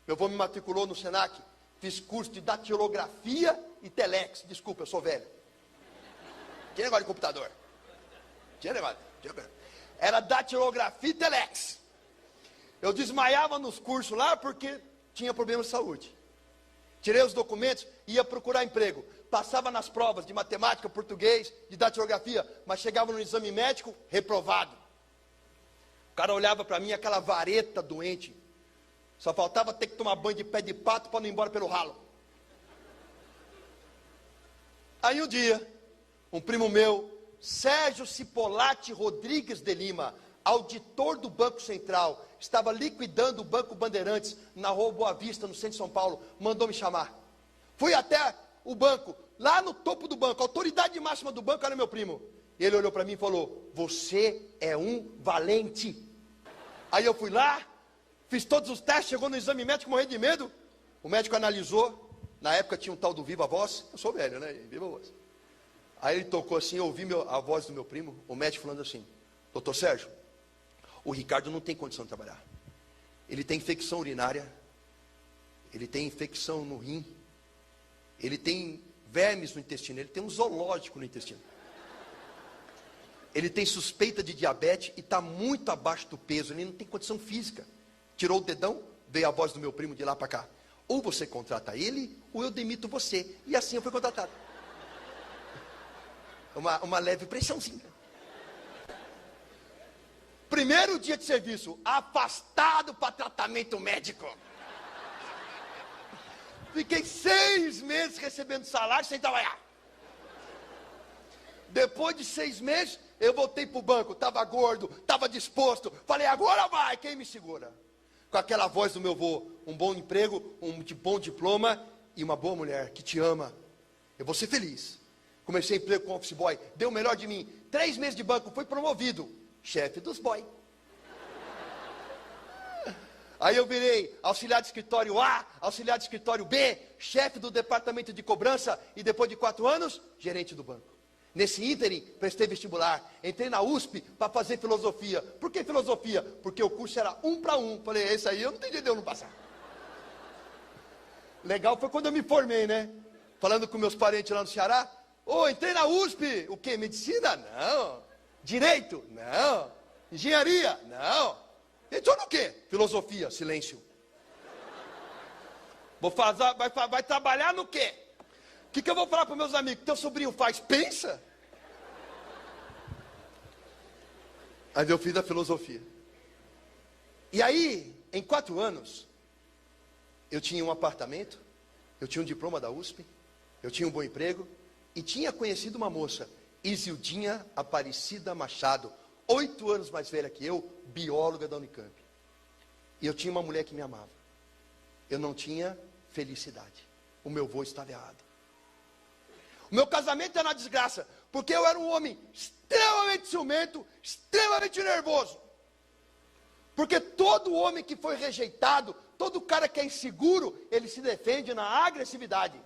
Meu avô me matriculou no Senac, fiz curso de datilografia e telex, desculpa, eu sou velho. Tinha negócio de computador, tinha negócio, era datilografia e telex. Eu desmaiava nos cursos lá, porque tinha problema de saúde. Tirei os documentos, ia procurar emprego. Passava nas provas de matemática, português, de datilografia, mas chegava no exame médico, reprovado. O cara olhava para mim, aquela vareta doente. Só faltava ter que tomar banho de pé de pato para não ir embora pelo ralo. Aí um dia, um primo meu, Sérgio Cipolatti Rodrigues de Lima, auditor do Banco Central, estava liquidando o Banco Bandeirantes, na Rua Boa Vista, no centro de São Paulo, mandou me chamar. Fui até o banco, lá no topo do banco, a autoridade máxima do banco era meu primo. Ele olhou para mim e falou, você é um valente. Aí eu fui lá, fiz todos os testes, chegou no exame médico, morri de medo. O médico analisou, na época tinha um tal do Viva Voz, eu sou velho, né? Viva Voz. Aí ele tocou assim, eu ouvi a voz do meu primo, o médico falando assim, doutor Sérgio, o Ricardo não tem condição de trabalhar. Ele tem infecção urinária, ele tem infecção no rim, ele tem vermes no intestino, ele tem um zoológico no intestino. Ele tem suspeita de diabetes e está muito abaixo do peso, ele não tem condição física. Tirou o dedão, veio a voz do meu primo de lá para cá. Ou você contrata ele, ou eu demito você. E assim eu fui contratado. Uma leve pressãozinha. Primeiro dia de serviço, afastado para tratamento médico. Fiquei 6 meses recebendo salário sem trabalhar. Depois de 6 meses, eu voltei para o banco. Estava gordo, estava disposto. Falei, agora vai, quem me segura? Com aquela voz do meu avô, um bom emprego, um bom diploma e uma boa mulher que te ama. Eu vou ser feliz. Comecei emprego com office boy, deu o melhor de mim. 3 meses de banco, fui promovido. Chefe dos boy. Aí eu virei auxiliar de escritório A, auxiliar de escritório B, chefe do departamento de cobrança e depois de 4 anos, gerente do banco. Nesse ínterim, prestei vestibular, entrei na USP para fazer filosofia. Por que filosofia? Porque o curso era 1 para 1. Falei, esse aí eu não tenho jeito de eu não passar. Legal foi quando eu me formei, né? Falando com meus parentes lá no Ceará. Ô, entrei na USP. O quê? Medicina? Não. Direito? Não. Engenharia? Não. Entrou no quê? Filosofia. Silêncio. Vai trabalhar no quê? O que eu vou falar para meus amigos? Teu sobrinho faz? Pensa. Aí eu fiz a filosofia. E aí, em 4 anos, eu tinha um apartamento, eu tinha um diploma da USP, eu tinha um bom emprego, e tinha conhecido uma moça, Isildinha Aparecida Machado, 8 anos mais velha que eu, bióloga da Unicamp. E eu tinha uma mulher que me amava. Eu não tinha felicidade. O meu avô estava errado. O meu casamento era uma desgraça, porque eu era um homem extremamente ciumento, extremamente nervoso. Porque todo homem que foi rejeitado, todo cara que é inseguro, ele se defende na agressividade.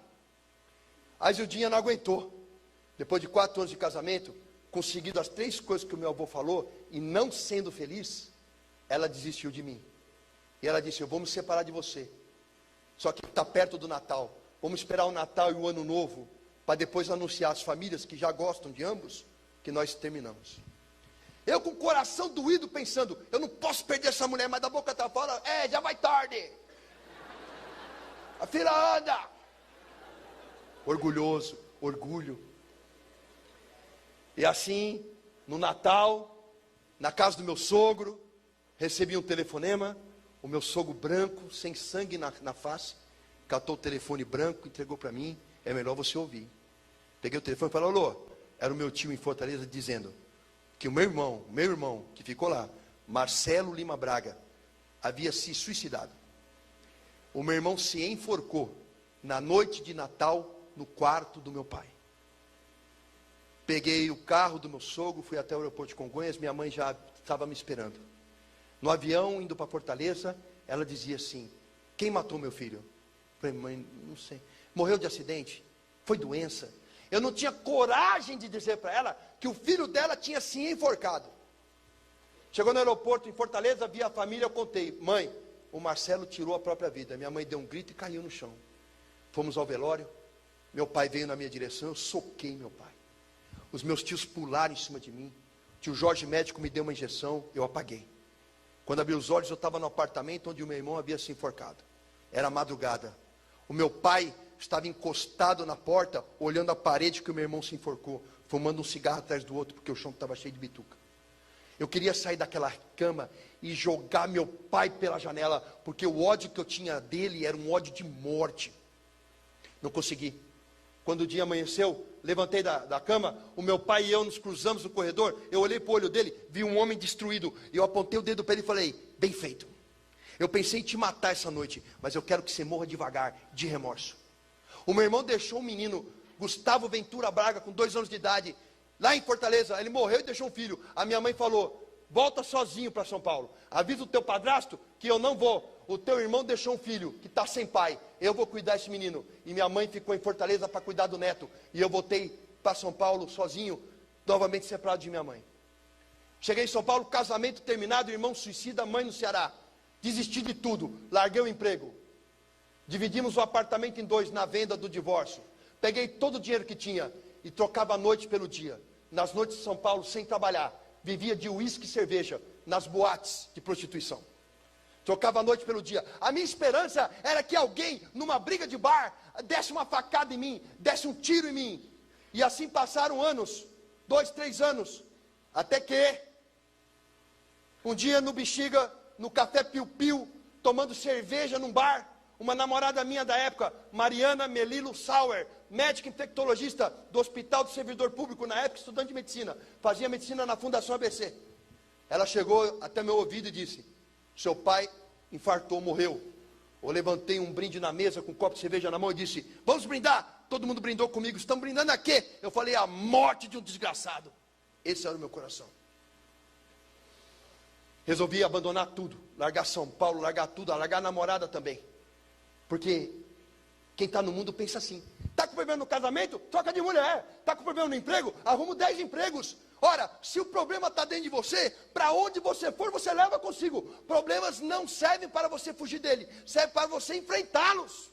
A Isildinha não aguentou. Depois de 4 anos de casamento, conseguindo as 3 coisas que o meu avô falou, e não sendo feliz, ela desistiu de mim. E ela disse, eu vou me separar de você. Só que está perto do Natal. Vamos esperar o Natal e o Ano Novo, para depois anunciar às famílias que já gostam de ambos, que nós terminamos. Eu com o coração doído pensando, eu não posso perder essa mulher, mas da boca está fora, já vai tarde. A fila anda. Orgulhoso, orgulho. E assim, no Natal, na casa do meu sogro, recebi um telefonema, o meu sogro branco, sem sangue na face, catou o telefone branco, entregou para mim, é melhor você ouvir. Peguei o telefone e falei, alô, era o meu tio em Fortaleza dizendo que o meu irmão que ficou lá, Marcelo Lima Braga, havia se suicidado. O meu irmão se enforcou na noite de Natal no quarto do meu pai. Peguei o carro do meu sogro, fui até o aeroporto de Congonhas, minha mãe já estava me esperando. No avião, indo para Fortaleza, ela dizia assim, quem matou meu filho? Eu falei, mãe, não sei. Morreu de acidente? Foi doença? Eu não tinha coragem de dizer para ela que o filho dela tinha se enforcado. Chegou no aeroporto em Fortaleza, vi a família, eu contei, mãe, o Marcelo tirou a própria vida. Minha mãe deu um grito e caiu no chão. Fomos ao velório, meu pai veio na minha direção, eu soquei meu pai. Os meus tios pularam em cima de mim. O tio Jorge médico me deu uma injeção, eu apaguei. Quando abri os olhos, eu estava no apartamento onde o meu irmão havia se enforcado. Era madrugada. O meu pai estava encostado na porta, olhando a parede que o meu irmão se enforcou, fumando um cigarro atrás do outro, porque o chão estava cheio de bituca. Eu queria sair daquela cama e jogar meu pai pela janela, porque o ódio que eu tinha dele era um ódio de morte. Não consegui. Quando o dia amanheceu, levantei da cama, o meu pai e eu nos cruzamos no corredor, eu olhei para o olho dele, vi um homem destruído, e eu apontei o dedo para ele e falei, bem feito. Eu pensei em te matar essa noite, mas eu quero que você morra devagar, de remorso. O meu irmão deixou um menino, Gustavo Ventura Braga, com 2 anos de idade, lá em Fortaleza, ele morreu e deixou um filho. A minha mãe falou, volta sozinho para São Paulo, avisa o teu padrasto que eu não vou. O teu irmão deixou um filho que está sem pai, eu vou cuidar desse menino. E minha mãe ficou em Fortaleza para cuidar do neto. E eu voltei para São Paulo sozinho, novamente separado de minha mãe. Cheguei em São Paulo, casamento terminado, irmão suicida, mãe no Ceará. Desisti de tudo, larguei o emprego. Dividimos o apartamento em 2 na venda do divórcio. Peguei todo o dinheiro que tinha e trocava a noite pelo dia. Nas noites de São Paulo, sem trabalhar, vivia de uísque e cerveja, nas boates de prostituição. Trocava a noite pelo dia. A minha esperança era que alguém, numa briga de bar, desse uma facada em mim, desse um tiro em mim. E assim passaram anos, 2, 3 anos, até que, um dia no Bexiga, no Café Piu Piu, tomando cerveja num bar, uma namorada minha da época, Mariana Melilo Sauer, médica infectologista do Hospital do Servidor Público, na época estudante de medicina, fazia medicina na Fundação ABC. Ela chegou até meu ouvido e disse, seu pai infartou, morreu. Eu levantei um brinde na mesa com um copo de cerveja na mão e disse, vamos brindar. Todo mundo brindou comigo, estamos brindando a quê? Eu falei, a morte de um desgraçado. Esse era o meu coração. Resolvi abandonar tudo, largar São Paulo, largar tudo, largar a namorada também. Porque quem está no mundo pensa assim, está com problema no casamento? Troca de mulher. Está com problema no emprego? Arruma 10 empregos. Ora, se o problema está dentro de você, para onde você for, você leva consigo. Problemas não servem para você fugir dele, servem para você enfrentá-los.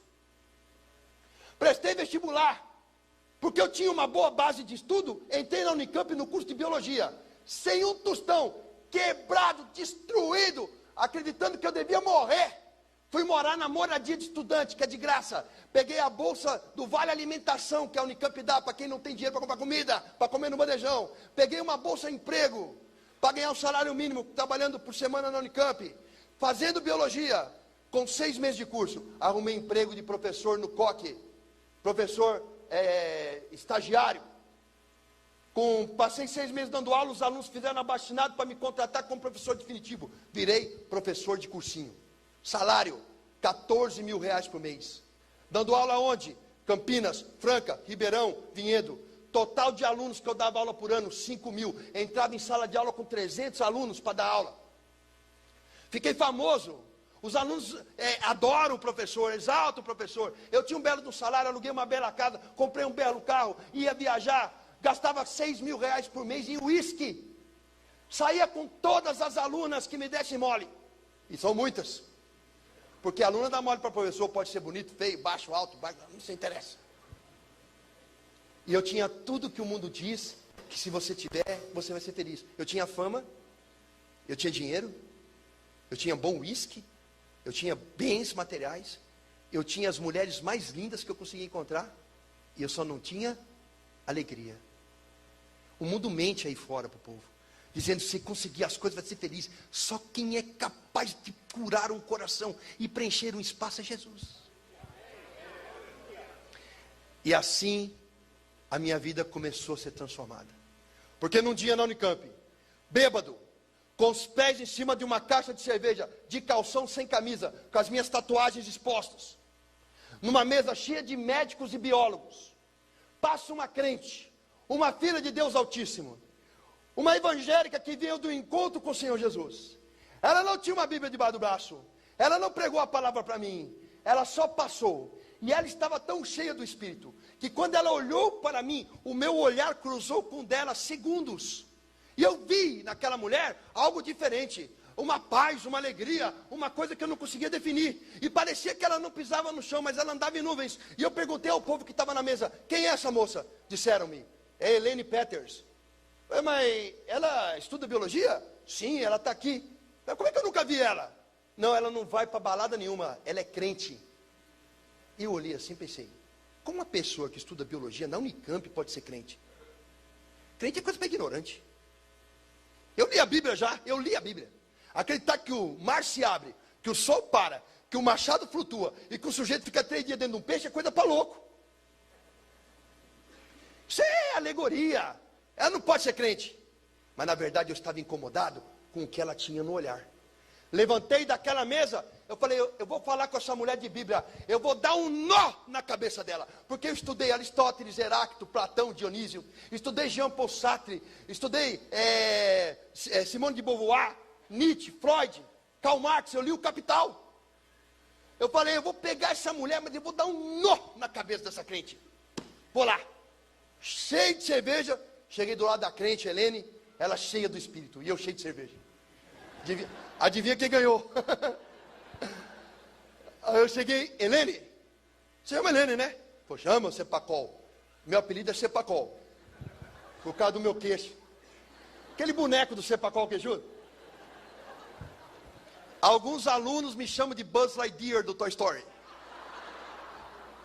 Prestei vestibular, porque eu tinha uma boa base de estudo, entrei na Unicamp no curso de biologia, sem um tostão, quebrado, destruído, acreditando que eu devia morrer. Fui morar na moradia de estudante, que é de graça. Peguei a bolsa do Vale Alimentação, que a Unicamp dá para quem não tem dinheiro para comprar comida, para comer no bandejão. Peguei uma bolsa de emprego, para ganhar um salário mínimo, trabalhando por semana na Unicamp. Fazendo biologia, com 6 meses de curso. Arrumei emprego de professor no COC. Professor estagiário. Passei 6 meses dando aula, os alunos fizeram abaixinado para me contratar como professor definitivo. Virei professor de cursinho. Salário, 14 mil reais por mês. Dando aula onde? Campinas, Franca, Ribeirão, Vinhedo. Total de alunos que eu dava aula por ano, 5 mil. Entrava em sala de aula com 300 alunos para dar aula. Fiquei famoso. Os alunos adoram o professor, exaltam o professor. Eu tinha um belo salário, aluguei uma bela casa, comprei um belo carro, ia viajar, gastava 6 mil reais por mês em uísque. Saía com todas as alunas que me dessem mole. E são muitas. Porque aluno dá mole para professor, pode ser bonito, feio, baixo, alto, não se interessa. E eu tinha tudo que o mundo diz, que se você tiver, você vai ser feliz. Eu tinha fama, eu tinha dinheiro, eu tinha bom uísque, eu tinha bens materiais, eu tinha as mulheres mais lindas que eu conseguia encontrar, e eu só não tinha alegria. O mundo mente aí fora para o povo, dizendo que se conseguir as coisas vai ser feliz. Só quem é capaz de curar um coração e preencher um espaço é Jesus. E assim a minha vida começou a ser transformada. Porque num dia na Unicamp, bêbado, com os pés em cima de uma caixa de cerveja, de calção sem camisa, com as minhas tatuagens expostas, numa mesa cheia de médicos e biólogos, passa uma crente, uma filha de Deus Altíssimo, uma evangélica que veio do encontro com o Senhor Jesus. Ela não tinha uma Bíblia debaixo do braço, ela não pregou a palavra para mim, ela só passou. E ela estava tão cheia do Espírito, que quando ela olhou para mim, o meu olhar cruzou com o dela segundos. E eu vi naquela mulher algo diferente, uma paz, uma alegria, uma coisa que eu não conseguia definir. E parecia que ela não pisava no chão, mas ela andava em nuvens. E eu perguntei ao povo que estava na mesa, quem é essa moça? Disseram-me, é Elaine Peters. Mas ela estuda biologia? Sim, ela está aqui. Mas como é que eu nunca vi ela? Não, ela não vai para balada nenhuma, ela é crente. E eu olhei assim e pensei, como uma pessoa que estuda biologia na Unicamp pode ser crente? Crente é coisa para ignorante. Eu li a Bíblia já, eu li a Bíblia. Acreditar que o mar se abre, que o sol para, que o machado flutua e que o sujeito fica 3 dias dentro de um peixe é coisa para louco. Isso é alegoria. Ela não pode ser crente. Mas na verdade eu estava incomodado com o que ela tinha no olhar. Levantei daquela mesa, eu falei, eu vou falar com essa mulher de Bíblia, eu vou dar um nó na cabeça dela, porque eu estudei Aristóteles, Heráclito, Platão, Dionísio, estudei Jean Paul Sartre, estudei Simone de Beauvoir, Nietzsche, Freud, Karl Marx, eu li o Capital. Eu falei, eu vou pegar essa mulher, mas eu vou dar um nó na cabeça dessa crente. Vou lá, cheio de cerveja, cheguei do lado da crente, Helene, ela cheia do Espírito, e eu cheio de cerveja. Adivinha quem ganhou? Aí eu cheguei, Helene, você chama Helene, né? Pô, chama Cepacol. Meu apelido é Cepacol, por causa do meu queixo. Aquele boneco do Cepacol que ajuda. Alguns alunos me chamam de Buzz Lightyear do Toy Story.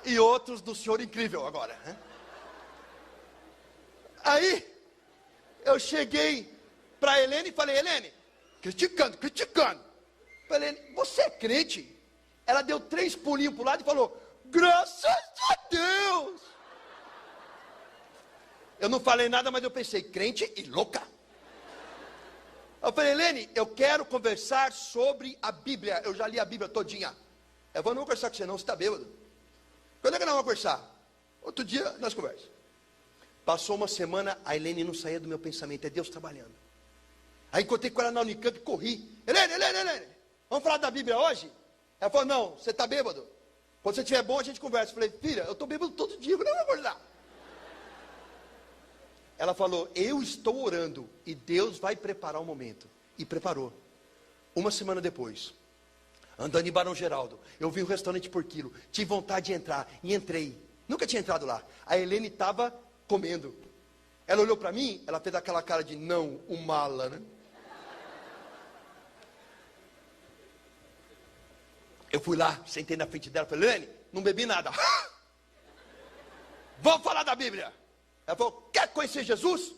E outros do Senhor Incrível agora. Né? Aí, eu cheguei para Helene e falei, Helene, criticando. Falei, você é crente? Ela deu 3 pulinhos para o lado e falou, graças a Deus. Eu não falei nada, mas eu pensei, crente e louca. Eu falei, Helene, eu quero conversar sobre a Bíblia. Eu já li a Bíblia todinha. Eu vou não conversar com você não, você está bêbado. Quando é que nós vamos conversar? Outro dia nós conversamos. Passou uma semana, a Helene não saía do meu pensamento, é Deus trabalhando. Aí encontrei com ela na Unicamp e corri. Helene, vamos falar da Bíblia hoje? Ela falou, não, você está bêbado. Quando você estiver bom, a gente conversa. Eu falei, filha, eu estou bêbado todo dia, eu não vou acordar. Ela falou, eu estou orando e Deus vai preparar o momento. E preparou. Uma semana depois, andando em Barão Geraldo, eu vi um restaurante por quilo, tive vontade de entrar e entrei. Nunca tinha entrado lá. A Helene estava comendo. Ela olhou para mim, ela fez aquela cara de não, o mala, né? Eu fui lá, sentei na frente dela, falei, Helene, não bebi nada. Vamos falar da Bíblia. Ela falou, quer conhecer Jesus? Eu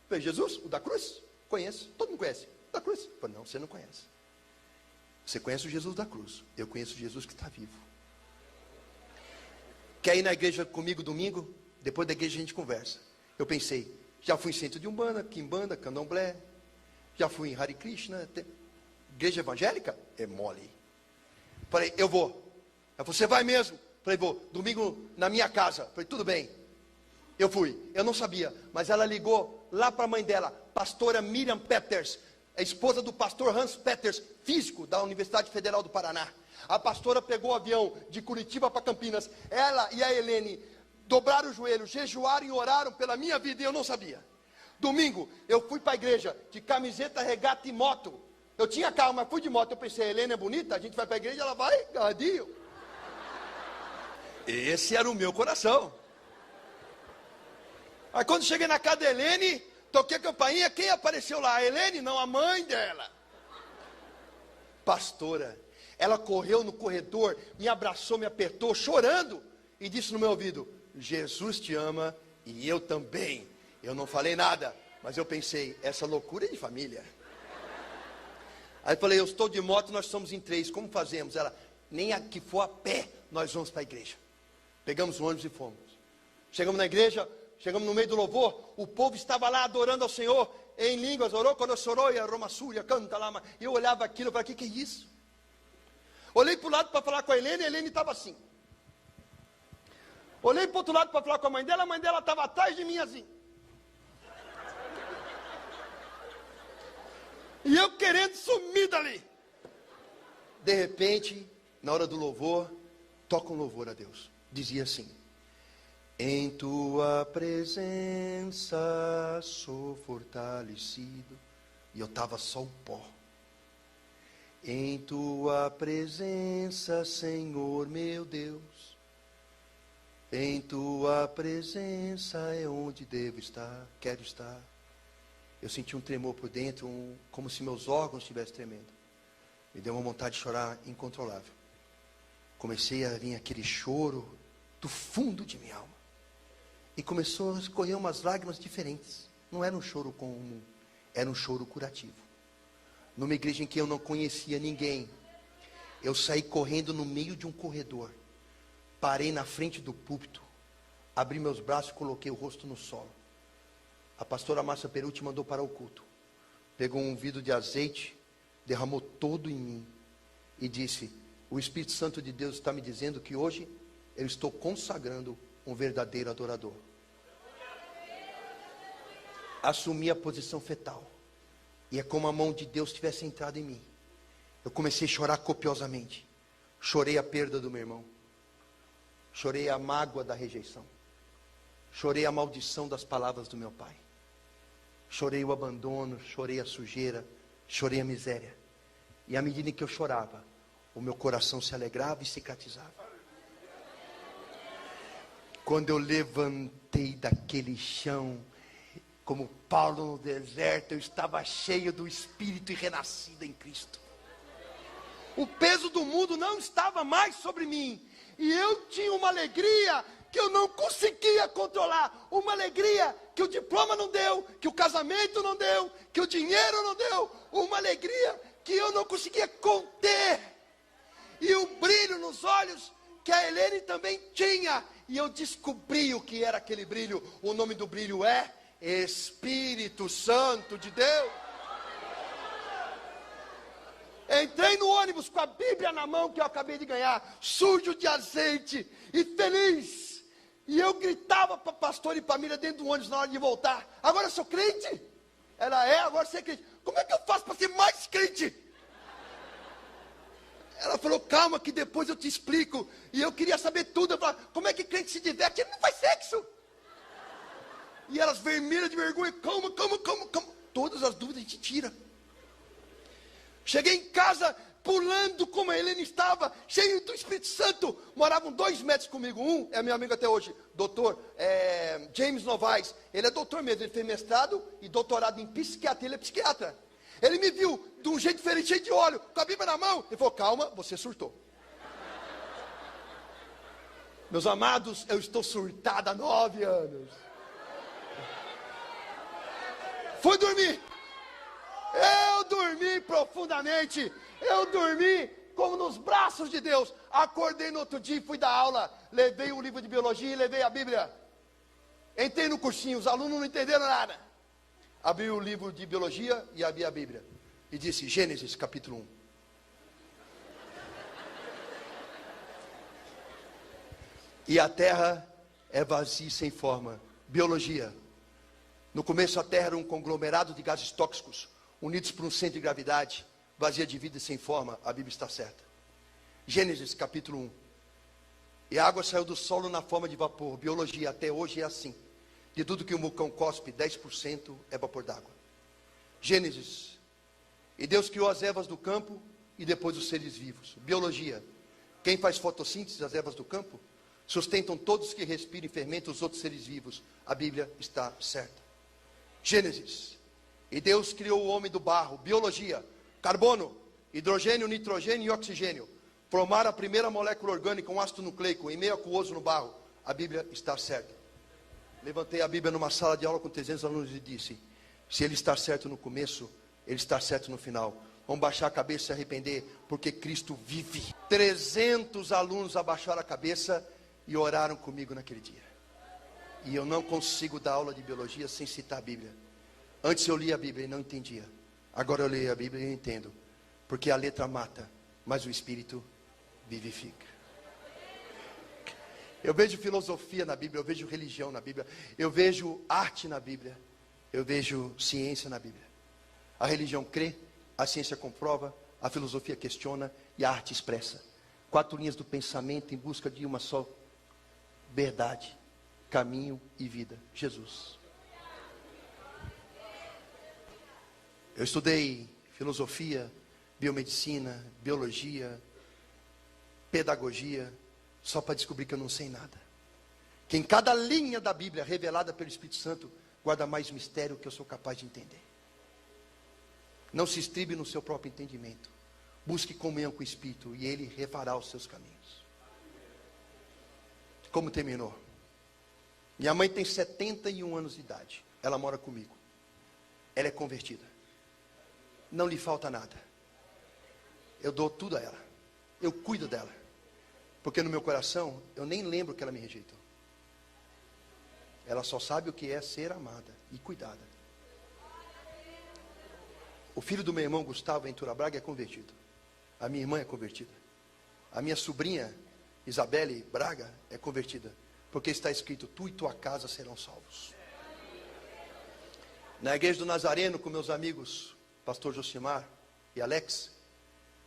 falei, Jesus? O da cruz? Conheço, todo mundo conhece. O da cruz? Eu falei, não, você não conhece. Você conhece o Jesus da cruz. Eu conheço o Jesus que está vivo. Quer ir na igreja comigo domingo? Depois da igreja a gente conversa. Eu pensei, já fui em centro de Umbanda, Quimbanda, Candomblé. Já fui em Hare Krishna. Igreja evangélica? É mole. Falei, eu vou. Ela falou, você vai mesmo? Falei, vou. Domingo na minha casa. Falei, tudo bem. Eu fui. Eu não sabia. Mas ela ligou lá para a mãe dela, pastora Miriam Peters, a esposa do pastor Hans Peters, físico da Universidade Federal do Paraná. A pastora pegou o avião de Curitiba para Campinas. Ela e a Helene dobraram o joelho, jejuaram e oraram pela minha vida e eu não sabia. Domingo, eu fui para a igreja de camiseta, regata e moto, Eu tinha carro, mas fui de moto. Eu pensei, a Helene é bonita, a gente vai para a igreja, ela vai, gadinho. Esse era o meu coração. Aí quando cheguei na casa da Helene, toquei a campainha, quem apareceu lá? A Helene? Não, a mãe dela. Pastora. Ela correu no corredor, me abraçou, me apertou, chorando, e disse no meu ouvido, Jesus te ama e eu também. Eu não falei nada, mas eu pensei, essa loucura é de família. Aí eu falei, eu estou de moto, nós somos em 3, como fazemos? Ela, nem a que for a pé, nós vamos para a igreja. Pegamos o ônibus e fomos. Chegamos na igreja, chegamos no meio do louvor, o povo estava lá adorando ao Senhor, em línguas, orou quando sorou, e a Roma Súria, canta lá, e eu olhava aquilo, eu falei, o que é isso? Olhei para o lado para falar com a Helene estava assim. Olhei para o outro lado para falar com a mãe dela estava atrás de mim assim. E eu querendo sumir dali. De repente, na hora do louvor, toca um louvor a Deus. Dizia assim, em tua presença sou fortalecido. E eu estava só o pó. Em tua presença, Senhor meu Deus. Em tua presença é onde devo estar, quero estar. Eu senti um tremor por dentro, como se meus órgãos estivessem tremendo. Me deu uma vontade de chorar incontrolável. Comecei a vir aquele choro do fundo de minha alma. E começou a escorrer umas lágrimas diferentes. Não era um choro comum, era um choro curativo. Numa igreja em que eu não conhecia ninguém, eu saí correndo no meio de um corredor. Parei na frente do púlpito, abri meus braços e coloquei o rosto no solo. A pastora Márcia Perucci mandou parar o culto. Pegou um vidro de azeite, derramou todo em mim e disse, o Espírito Santo de Deus está me dizendo que hoje eu estou consagrando um verdadeiro adorador. Assumi a posição fetal. E é como a mão de Deus tivesse entrado em mim. Eu comecei a chorar copiosamente. Chorei a perda do meu irmão. Chorei a mágoa da rejeição. Chorei a maldição das palavras do meu pai. Chorei o abandono, chorei a sujeira, chorei a miséria. E à medida que eu chorava, o meu coração se alegrava e cicatrizava. Quando eu levantei daquele chão, como Paulo no deserto, eu estava cheio do Espírito e renascido em Cristo. O peso do mundo não estava mais sobre mim. E eu tinha uma alegria que eu não conseguia controlar. Uma alegria que o diploma não deu, que o casamento não deu, que o dinheiro não deu. Uma alegria que eu não conseguia conter. E o brilho nos olhos que a Helene também tinha. E eu descobri o que era aquele brilho. O nome do brilho é Espírito Santo de Deus. Entrei no ônibus com a Bíblia na mão que eu acabei de ganhar, sujo de azeite e feliz. E eu gritava para a pastora e para a Miriam dentro do ônibus na hora de voltar. Agora eu sou crente? Ela é, agora você é crente. Como é que eu faço para ser mais crente? Ela falou, calma que depois eu te explico. E eu queria saber tudo. Eu falava, como é que crente se diverte? Ele não faz sexo. E elas vermelhas de vergonha, calma. Todas as dúvidas a gente tira. Cheguei em casa pulando como a Helene estava, cheio do Espírito Santo. Moravam 2 metros comigo. Um é meu amigo até hoje, doutor James Novaes. Ele é doutor mesmo, ele fez mestrado e doutorado em psiquiatria, ele é psiquiatra. Ele me viu de um jeito diferente, cheio de óleo, com a Bíblia na mão. Ele falou, calma, você surtou. Meus amados, eu estou surtado há 9 anos. Fui dormir. Eu dormi profundamente. Eu dormi como nos braços de Deus. Acordei no outro dia e fui dar aula. Levei um livro de biologia e levei a Bíblia. Entrei no cursinho, os alunos não entenderam nada. Abri o livro de biologia e abri a Bíblia. E disse, Gênesis capítulo 1. E a terra é vazia e sem forma. Biologia. No começo a terra era um conglomerado de gases tóxicos, unidos por um centro de gravidade, vazia de vida e sem forma. A Bíblia está certa. Gênesis capítulo 1. E a água saiu do solo na forma de vapor. Biologia até hoje é assim. De tudo que o vulcão cospe, 10% é vapor d'água. Gênesis E Deus criou as ervas do campo e depois os seres vivos. Biologia. Quem faz fotossíntese das ervas do campo? Sustentam todos que respiram e fermentam os outros seres vivos. A Bíblia está certa. Gênesis. E Deus criou o homem do barro. Biologia. Carbono, hidrogênio, nitrogênio e oxigênio. Formaram a primeira molécula orgânica, um ácido nucleico, em meio aquoso no barro. A Bíblia está certa. Levantei a Bíblia numa sala de aula com 300 alunos e disse: se ele está certo no começo, ele está certo no final. Vamos baixar a cabeça e se arrepender, porque Cristo vive. 300 alunos abaixaram a cabeça e oraram comigo naquele dia. E eu não consigo dar aula de biologia sem citar a Bíblia. Antes eu lia a Bíblia e não entendia. Agora eu leio a Bíblia e eu entendo. Porque a letra mata, mas o Espírito vivifica. Eu vejo filosofia na Bíblia, eu vejo religião na Bíblia, eu vejo arte na Bíblia, eu vejo ciência na Bíblia. A religião crê, a ciência comprova, a filosofia questiona e a arte expressa. 4 linhas do pensamento em busca de uma só verdade, caminho e vida: Jesus. Eu estudei filosofia, biomedicina, biologia, pedagogia, só para descobrir que eu não sei nada. Que em cada linha da Bíblia revelada pelo Espírito Santo guarda mais mistério que eu sou capaz de entender. Não se estribe no seu próprio entendimento. Busque comunhão com o Espírito e Ele refará os seus caminhos. Como terminou? Minha mãe tem 71 anos de idade. Ela mora comigo. Ela é convertida. Não lhe falta nada. Eu dou tudo a ela. Eu cuido dela. Porque no meu coração, eu nem lembro que ela me rejeitou. Ela só sabe o que é ser amada e cuidada. O filho do meu irmão Gustavo Ventura Braga é convertido. A minha irmã é convertida. A minha sobrinha Isabelle Braga é convertida. Porque está escrito: tu e tua casa serão salvos. Na igreja do Nazareno, com meus amigos pastor Josimar e Alex,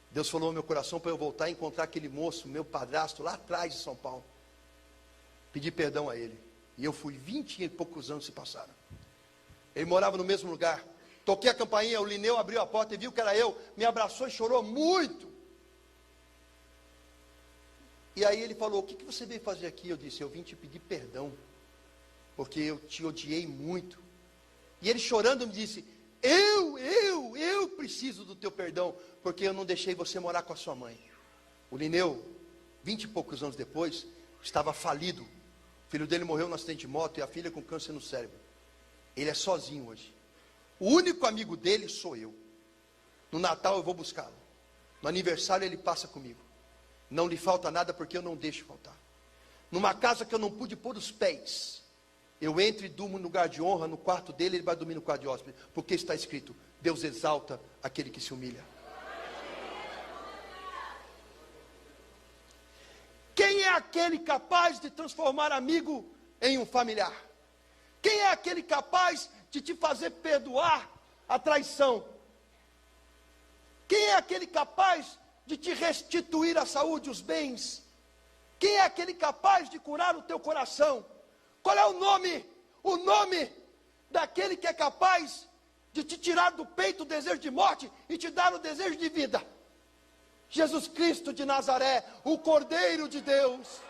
Deus falou no meu coração para eu voltar e encontrar aquele moço, meu padrasto, lá atrás de São Paulo. Pedi perdão a ele. E eu fui, 20 e poucos anos se passaram. Ele morava no mesmo lugar. Toquei a campainha, o Lineu abriu a porta e viu que era eu. Me abraçou e chorou muito. E aí ele falou: o que você veio fazer aqui? Eu disse: eu vim te pedir perdão, porque eu te odiei muito. E ele chorando me disse: eu preciso do teu perdão, porque eu não deixei você morar com a sua mãe. O Lineu, 20 e poucos anos depois, estava falido. O filho dele morreu no acidente de moto e a filha com câncer no cérebro. Ele é sozinho hoje. O único amigo dele sou eu. No Natal eu vou buscá-lo. No aniversário ele passa comigo. Não lhe falta nada porque eu não deixo faltar. Numa casa que eu não pude pôr os pés, eu entro e durmo no lugar de honra, no quarto dele, ele vai dormir no quarto de hóspede. Porque está escrito: Deus exalta aquele que se humilha. Quem é aquele capaz de transformar amigo em um familiar? Quem é aquele capaz de te fazer perdoar a traição? Quem é aquele capaz de te restituir a saúde, os bens? Quem é aquele capaz de curar o teu coração? Qual é o nome? O nome daquele que é capaz de te tirar do peito o desejo de morte e te dar o desejo de vida. Jesus Cristo de Nazaré, o Cordeiro de Deus.